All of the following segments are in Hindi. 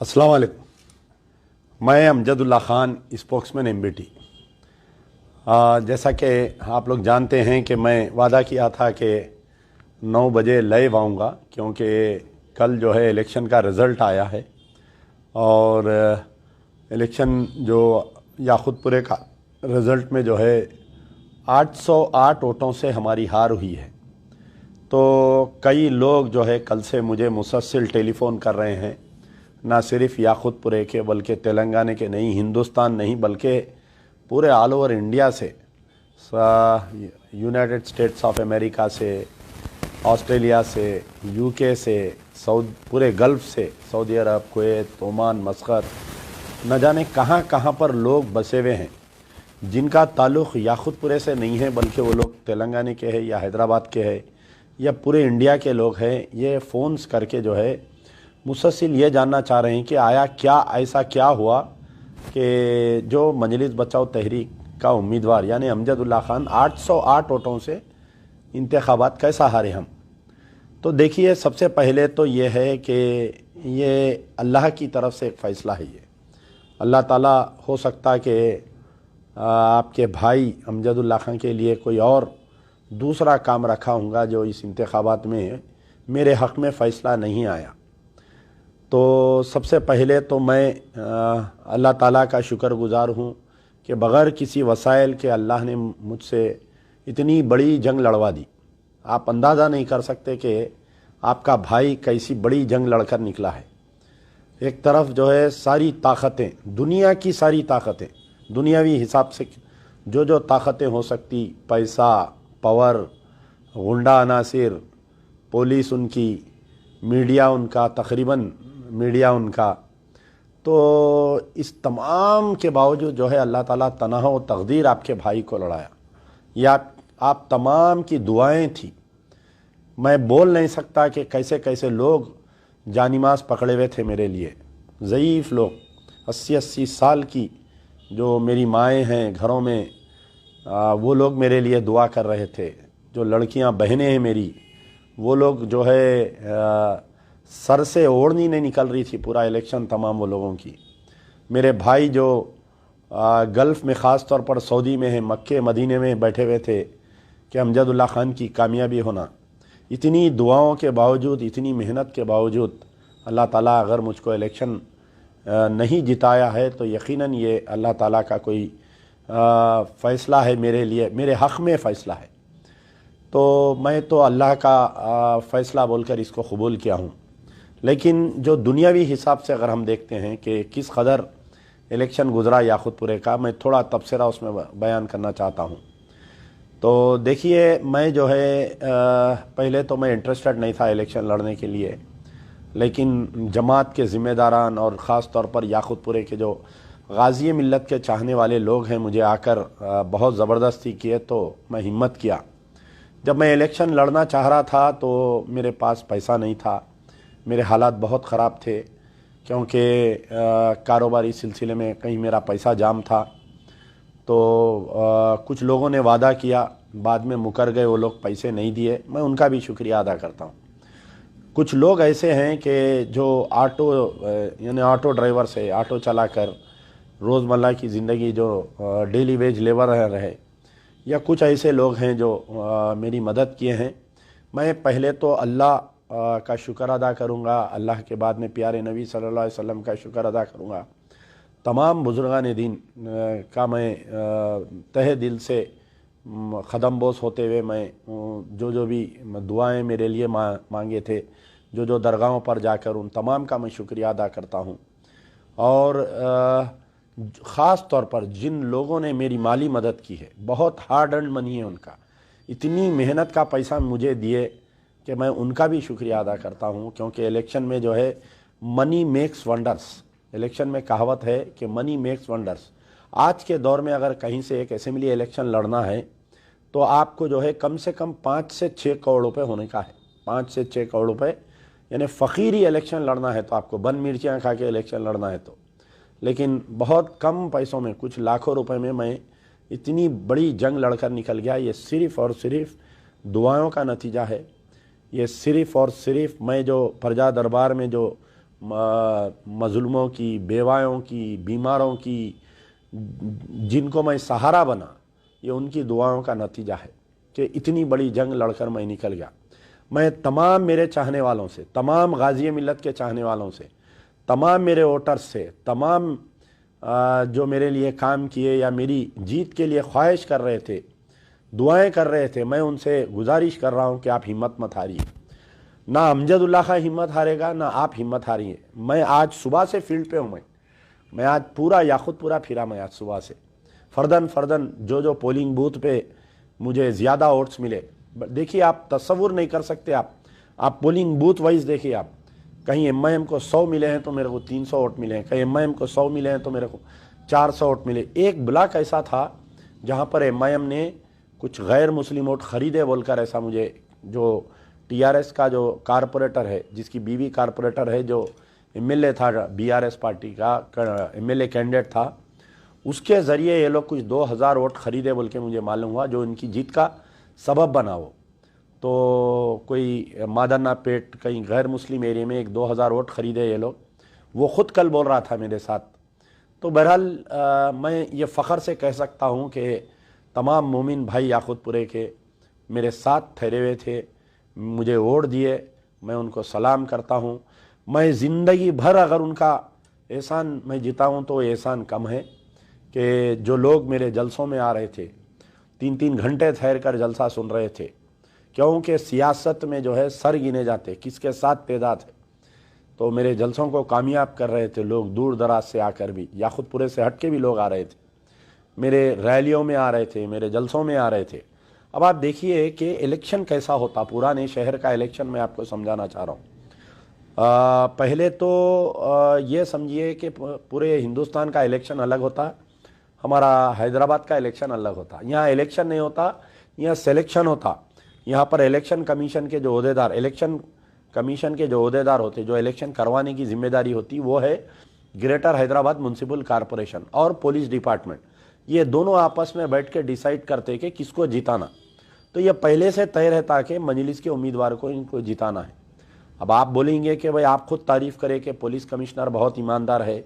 अस्सलाम वालेकुम। मैं अमजदुल्ला ख़ान, स्पोक्समैन एमबीटी। जैसा कि आप लोग जानते हैं कि मैं वादा किया था कि 9 बजे लाइव आऊँगा, क्योंकि कल जो है इलेक्शन का रिज़ल्ट आया है और इलेक्शन जो याखुतपुरे का रिज़ल्ट में जो है 808 वोटों से हमारी हार हुई है। तो कई लोग जो है कल से मुझे मुसलसल टेलीफ़ोन कर रहे हैं, ना सिर्फ याखुतपुरे के बल्कि तेलंगाना के नहीं, हिंदुस्तान नहीं बल्कि पूरे ऑल ओवर इंडिया से, यूनाइटेड स्टेट्स ऑफ अमेरिका से, ऑस्ट्रेलिया से, यूके से, पूरे गल्फ़ से, सऊदी अरब, कुवैत, ओमान, मस्कत, न जाने कहाँ कहाँ पर लोग बसे हुए हैं जिनका ताल्लुक़ याखुतपुरे से नहीं है बल्कि वो लोग तेलंगाना के हैं या हैदराबाद के हैं या पूरे इंडिया के लोग हैं। ये फ़ोन्स करके जो है मुसलसल ये जानना चाह रहे हैं कि ऐसा क्या हुआ कि जो मजलिस बचाओ तहरीक का उम्मीदवार यानी अमजदुल्ला ख़ान 808 वोटों से इंतखाबात कैसा हारे हम। तो देखिए, सबसे पहले तो ये है कि ये अल्लाह की तरफ से एक फ़ैसला है। ये अल्लाह ताला हो सकता है कि आपके भाई अमजदुल्ला ख़ान के लिए कोई और दूसरा काम रखा होगा जो इस इंतखाबात में मेरे हक़ में फ़ैसला नहीं आया। तो सबसे पहले तो मैं अल्लाह ताला का शुक्रगुज़ार हूँ कि बग़ैर किसी वसाइल के अल्लाह ने मुझसे इतनी बड़ी जंग लड़वा दी। आप अंदाज़ा नहीं कर सकते कि आपका भाई कैसी बड़ी जंग लड़कर निकला है। एक तरफ जो है सारी ताकतें, दुनिया की सारी ताकतें, दुनियावी हिसाब से जो ताकतें हो सकती, पैसा, पावर, गुंडा अनासिर, पुलिस उनकी, मीडिया उनका, तकरीबन मीडिया उनका, तो इस तमाम के बावजूद जो है अल्लाह ताला तनहा व तकदीर आपके भाई को लड़ाया। या आप तमाम की दुआएं थी। मैं बोल नहीं सकता कि कैसे कैसे लोग जानिमाज पकड़े हुए थे मेरे लिए। ज़ईफ़ लोग 80-80 साल की जो मेरी माएँ हैं घरों में, वो लोग मेरे लिए दुआ कर रहे थे। जो लड़कियां बहनें हैं मेरी, वो लोग जो है सर से ओढ़नी नहीं निकल रही थी पूरा इलेक्शन तमाम वो लोगों की। मेरे भाई जो गल्फ़ में ख़ास तौर पर सऊदी में है, मक्के मदीने में बैठे हुए थे कि अमजदुल्ला ख़ान की कामयाबी होना। इतनी दुआओं के बावजूद, इतनी मेहनत के बावजूद अल्लाह ताला अगर मुझको इलेक्शन नहीं जिताया है तो यकीनन ये अल्लाह ताला का कोई फ़ैसला है मेरे लिए, मेरे हक़ में फ़ैसला है। तो मैं तो अल्लाह का फ़ैसला बोलकर इसको कबूल किया हूँ। लेकिन जो दुनियावी हिसाब से अगर हम देखते हैं कि किस कदर इलेक्शन गुज़रा याखुतपुरे का, मैं थोड़ा तबसरा उसमें बयान करना चाहता हूँ। तो देखिए, मैं जो है पहले तो मैं इंटरेस्टेड नहीं था इलेक्शन लड़ने के लिए, लेकिन जमात के ज़िम्मेदारान और ख़ास तौर पर याखुतपुरे के जो गाज़ी मिल्लत के चाहने वाले लोग हैं मुझे आकर बहुत ज़बरदस्ती किए, तो मैं हिम्मत किया। जब मैं इलेक्शन लड़ना चाह रहा था तो मेरे पास पैसा नहीं था, मेरे हालात बहुत ख़राब थे, क्योंकि कारोबारी सिलसिले में कहीं मेरा पैसा जाम था। तो कुछ लोगों ने वादा किया, बाद में मुकर गए, वो लोग पैसे नहीं दिए, मैं उनका भी शुक्रिया अदा करता हूँ। कुछ लोग ऐसे हैं कि जो ऑटो यानी ऑटो ड्राइवर से ऑटो चलाकर रोज़मर्रा की ज़िंदगी जो डेली वेज लेबर रहे, या कुछ ऐसे लोग हैं जो मेरी मदद किए हैं। मैं पहले तो अल्लाह का शुक्र अदा करूँगा, अल्लाह के बाद में प्यारे नबी सल्लल्लाहु अलैहि वसल्लम का शुक्र अदा करूँगा। तमाम बुज़ुर्गान दीन का मैं तहे दिल से ख़दम बोस होते हुए मैं जो भी दुआएं मेरे लिए मांगे थे, जो दरगाहों पर जाकर उन तमाम का मैं शुक्रिया अदा करता हूँ। और ख़ास तौर पर जिन लोगों ने मेरी माली मदद की है, बहुत हार्ड अर्न मनी है उनका, इतनी मेहनत का पैसा मुझे दिए कि मैं उनका भी शुक्रिया अदा करता हूँ। क्योंकि इलेक्शन में जो है मनी मेक्स वंडर्स, इलेक्शन में कहावत है कि मनी मेक्स वंडर्स। आज के दौर में अगर कहीं से एक असेंबली इलेक्शन लड़ना है तो आपको जो है कम से कम 5 से 6 करोड़ रुपए होने का है। 5 से 6 करोड़ रुपए, यानी फ़कीरी इलेक्शन लड़ना है तो आपको बन मिर्चियाँ खा के इलेक्शन लड़ना है तो। लेकिन बहुत कम पैसों में, कुछ लाखों रुपए में मैं इतनी बड़ी जंग लड़कर निकल गया। ये सिर्फ़ और सिर्फ दुआओं का नतीजा है। ये सिर्फ़ और सिर्फ मैं जो प्रजा दरबार में जो मजलूमों की, बेवायों की, बीमारों की, जिनको मैं सहारा बना, ये उनकी दुआओं का नतीजा है कि इतनी बड़ी जंग लड़कर मैं निकल गया। मैं तमाम मेरे चाहने वालों से, तमाम गाज़ी मिल्लत के चाहने वालों से, तमाम मेरे वोटर्स से, तमाम जो मेरे लिए काम किए या मेरी जीत के लिए ख्वाहिश कर रहे थे, दुआएं कर रहे थे, मैं उनसे गुजारिश कर रहा हूं कि आप हिम्मत मत हारिए। ना अमजदुल्ला खां हिम्मत हारेगा, ना आप हिम्मत हारिए। मैं आज सुबह से फील्ड पे हूँ। मैं आज पूरा याकुतपुरा फिरा। मैं आज सुबह से फर्दन जो पोलिंग बूथ पे मुझे ज़्यादा वोट्स मिले, देखिए आप तस्वुर नहीं कर सकते। आप पोलिंग बूथ वाइज देखिए। आप कहीं एमआईएम को 100 मिले हैं तो मेरे को 300 वोट मिले हैं, कहीं एमआईएम को 100 मिले हैं तो मेरे को 400 वोट मिले। एक ब्लॉक ऐसा था जहां पर एमआईएम ने कुछ गैर मुस्लिम वोट खरीदे बोलकर, ऐसा मुझे, जो टीआरएस का जो कारपोरेटर है, जिसकी बीवी कारपोरेटर है, जो एमएलए था, बीआरएस पार्टी का एमएलए कैंडिडेट था, उसके ज़रिए ये लोग कुछ 2000 वोट खरीदे बोल के मुझे मालूम हुआ, जो इनकी जीत का सबब बना। वो तो कोई मादन्ना पेट कहीं गैर मुस्लिम एरिया में 2000 वोट खरीदे ये लोग। वो ख़ुद कल बोल रहा था मेरे साथ। तो बहरहाल मैं ये फ़ख्र से कह सकता हूँ कि तमाम मोमिन भाई याकुतपुरे के मेरे साथ ठहरे हुए थे, मुझे वोट दिए, मैं उनको सलाम करता हूँ। मैं ज़िंदगी भर अगर उनका एहसान मैं जिताऊँ तो एहसान कम है कि जो लोग मेरे जलसों में आ रहे थे, 3-3 घंटे ठहर कर जलसा सुन रहे थे, क्योंकि सियासत में जो है सर गिने जाते किसके साथ तेदाद है। तो मेरे जलसों को कामयाब कर रहे थे लोग, दूर दराज से आकर भी, याकुतपुरे से हट के भी लोग आ रहे थे, मेरे रैलियों में आ रहे थे, मेरे जलसों में आ रहे थे। अब आप देखिए कि इलेक्शन कैसा होता, पुराने शहर का इलेक्शन मैं आपको समझाना चाह रहा हूँ। पहले तो ये समझिए कि पूरे हिंदुस्तान का इलेक्शन अलग होता, हमारा हैदराबाद का इलेक्शन अलग होता। यहाँ इलेक्शन नहीं होता, यहाँ सिलेक्शन होता। यहाँ पर इलेक्शन कमीशन के जो ओहदेदार, इलेक्शन कमीशन के जो ओहदेदार होते, जो इलेक्शन करवाने की जिम्मेदारी होती, वो है ग्रेटर हैदराबाद म्युनिसिपल कॉरपोरेशन और पुलिस डिपार्टमेंट। ये दोनों आपस में बैठ के डिसाइड करते कि किसको जिताना। तो ये पहले से तय रहता कि मजलिस के उम्मीदवार को इनको जिताना है। अब आप बोलेंगे कि भाई आप खुद तारीफ़ करें कि पुलिस कमिश्नर बहुत ईमानदार है,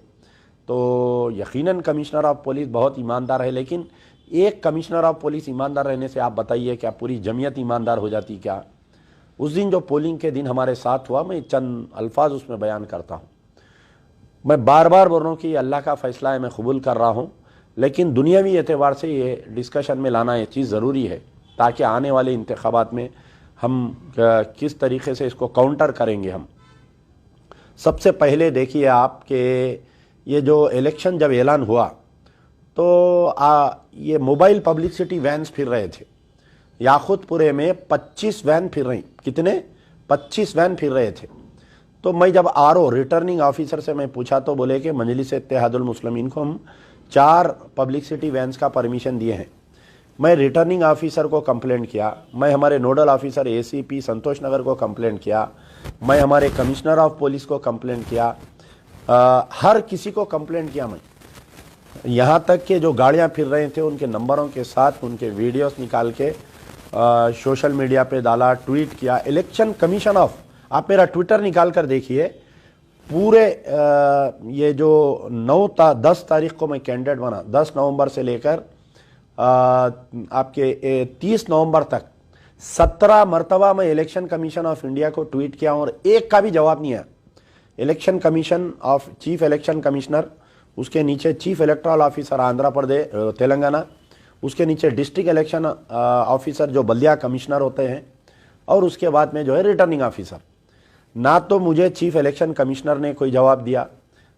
तो यकीनन कमिश्नर ऑफ पुलिस बहुत ईमानदार है, लेकिन एक कमिश्नर ऑफ पुलिस ईमानदार रहने से आप बताइए क्या पूरी जमीयत ईमानदार हो जाती क्या? उस दिन जो पोलिंग के दिन हमारे साथ हुआ, मैं चंद अल्फाज उसमें बयान करता हूँ। मैं बार बार बोल रहा हूँ कि अल्लाह का फ़ैसला है, मैं कबूल कर रहा हूँ, लेकिन दुनियावी एतबार से ये डिस्कशन में लाना ये चीज़ ज़रूरी है ताकि आने वाले इंतखाबात में हम किस तरीके से इसको काउंटर करेंगे। हम सबसे पहले देखिए आप कि ये जो इलेक्शन जब ऐलान हुआ तो ये मोबाइल पब्लिसिटी वैन्स फिर रहे थे। याकुतपुरे में 25 वैन फिर रही। कितने? 25 वैन फिर रहे थे। तो मैं जब आरओ रिटर्निंग ऑफिसर से मैं पूछा तो बोले कि मजलिस इत्तेहादुल मुस्लिमीन को हम 4 पब्लिसिटी वैन्स का परमिशन दिए हैं। मैं रिटर्निंग ऑफिसर को कंप्लेंट किया, मैं हमारे नोडल ऑफिसर एसीपी संतोष नगर को कंप्लेंट किया, मैं हमारे कमिश्नर ऑफ पुलिस को कंप्लेंट किया, हर किसी को कंप्लेंट किया मैं। यहाँ तक कि जो गाड़ियाँ फिर रहे थे उनके नंबरों के साथ उनके वीडियोस निकाल के सोशल मीडिया पे डाला, ट्वीट किया। इलेक्शन कमीशन ऑफ, आप मेरा ट्विटर निकाल कर देखिए, पूरे ये जो 10 तारीख को मैं कैंडिडेट बना, 10 नवंबर से लेकर आपके 30 नवंबर तक 17 मरतबा मैं इलेक्शन कमीशन ऑफ इंडिया को ट्वीट किया और एक का भी जवाब नहीं आया। Election commission of chief election commissioner, उसके नीचे chief electoral officer Andhra Pradesh Telangana, उसके नीचे डिस्ट्रिक्ट इलेक्शन ऑफिसर जो बल्दिया कमिश्नर होते हैं, और उसके बाद में जो है रिटर्निंग ऑफिसर। ना तो मुझे चीफ इलेक्शन कमिश्नर ने कोई जवाब दिया,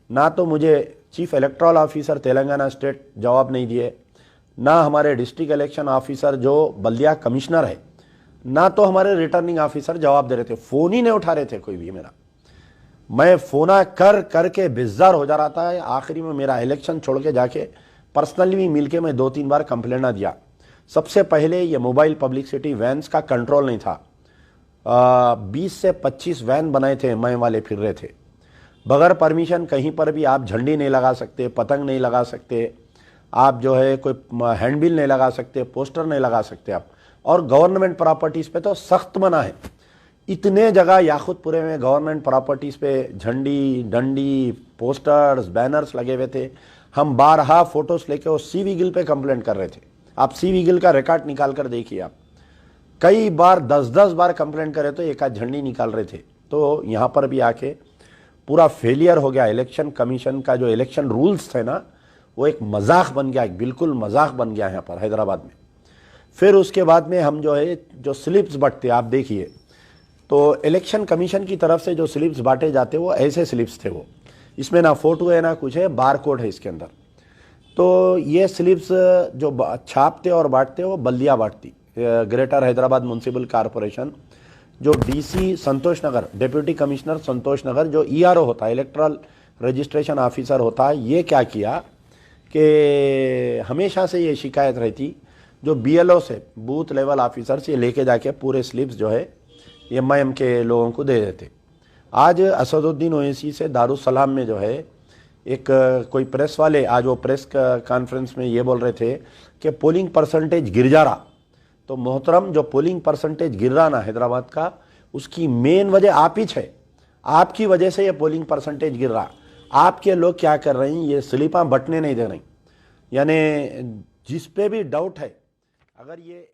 ना तो मुझे chief electoral officer Telangana state जवाब नहीं दिए, ना हमारे डिस्ट्रिक्ट इलेक्शन ऑफिसर जो बल्दिया कमिश्नर है, ना तो हमारे रिटर्निंग ऑफिसर जवाब दे रहे थे। फ़ोन ही नहीं उठा रहे थे कोई भी मेरा। मैं फ़ोना कर के बेजार हो जा रहा था। आखिरी में मेरा इलेक्शन छोड़ के जाके पर्सनली भी मिल के मैं 2-3 बार कंप्लेंट दिया। सबसे पहले ये मोबाइल पब्लिसिटी वैन्स का कंट्रोल नहीं था। 20 से 25 वैन बनाए थे, मैं वाले फिर रहे थे बगैर परमिशन। कहीं पर भी आप झंडी नहीं लगा सकते, पतंग नहीं लगा सकते, आप जो है कोई हैंडबिल नहीं लगा सकते, पोस्टर नहीं लगा सकते आप। और गवर्नमेंट प्रॉपर्टीज़ पे तो सख्त मना है इतने जगह याकुतपुरे में गवर्नमेंट प्रॉपर्टीज पे झंडी डंडी पोस्टर्स बैनर्स लगे हुए थे। हम बारहा फोटोज लेके वो सी विजिल पे कंप्लेंट कर रहे थे। आप सी विजिल का रिकॉर्ड निकाल कर देखिए, आप कई बार 10-10 बार कंप्लेंट करे तो एक आध झंडी निकाल रहे थे। तो यहाँ पर भी आके पूरा फेलियर हो गया। इलेक्शन कमीशन का जो इलेक्शन रूल्स थे ना, वो एक मजाक बन गया, एक बिल्कुल मजाक बन गया यहाँ पर हैदराबाद में। फिर उसके बाद में हम जो है जो स्लिप्स बंटते, आप देखिए तो इलेक्शन कमीशन की तरफ से जो स्लिप्स बांटे जाते वो ऐसे स्लिप्स थे, वो इसमें ना फोटो है ना कुछ है, बार कोड है इसके अंदर। तो ये स्लिप्स जो छापते और बांटते वो बल्दिया बांटती, ग्रेटर हैदराबाद म्यूनसिपल कॉरपोरेशन। जो डीसी संतोष नगर, डिप्यूटी कमिश्नर संतोष नगर, जो ईआरओ होता है, इलेक्ट्रल रजिस्ट्रेशन ऑफिसर होता है, ये क्या किया कि हमेशा से ये शिकायत रहती, जो बीएलओ से बूथ लेवल ऑफिसर से लेके जाके पूरे स्लिप्स जो है एमआईएम के लोगों को दे देते। आज असदुद्दीन ओवैसी से दारुसलाम में जो है एक कोई प्रेस वाले, आज वो प्रेस कॉन्फ्रेंस में ये बोल रहे थे कि पोलिंग परसेंटेज गिर जा रहा। तो मोहतरम, जो पोलिंग परसेंटेज गिर रहा ना हैदराबाद का, उसकी मेन वजह आप ही है। आपकी वजह से ये पोलिंग परसेंटेज गिर रहा। आपके लोग क्या कर रहे हैं, ये स्लिपां बंटने नहीं दे रही। यानी जिस पे भी डाउट है, अगर ये